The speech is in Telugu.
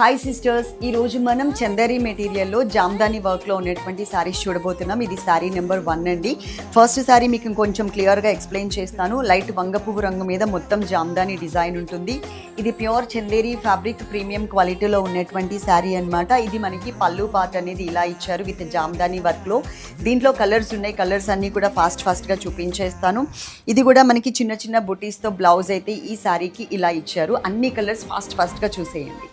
హాయ్ సిస్టర్స్, ఈరోజు మనం చందేరి మెటీరియల్లో జామ్దాని వర్క్లో ఉన్నటువంటి శారీస్ చూడబోతున్నాం. ఇది శారీ నెంబర్ 1 అండి. ఫస్ట్ శారీ మీకు కొంచెం క్లియర్గా ఎక్స్ప్లెయిన్ చేస్తాను. లైట్ వంగపువ్వు రంగు మీద మొత్తం జామ్దాని డిజైన్ ఉంటుంది. ఇది ప్యూర్ చందేరి ఫ్యాబ్రిక్ ప్రీమియం క్వాలిటీలో ఉన్నటువంటి శారీ అనమాట. ఇది మనకి పళ్ళు పార్ట్ అనేది ఇలా ఇచ్చారు విత్ జామ్దాని వర్క్లో. దీంట్లో కలర్స్ ఉన్నాయి. కలర్స్ అన్నీ కూడా ఫాస్ట్గా చూపించేస్తాను. ఇది కూడా మనకి చిన్న చిన్న బుటీస్తో బ్లౌజ్ అయితే ఈ శారీకి ఇలా ఇచ్చారు. అన్ని కలర్స్ ఫాస్ట్గా చూసేయండి.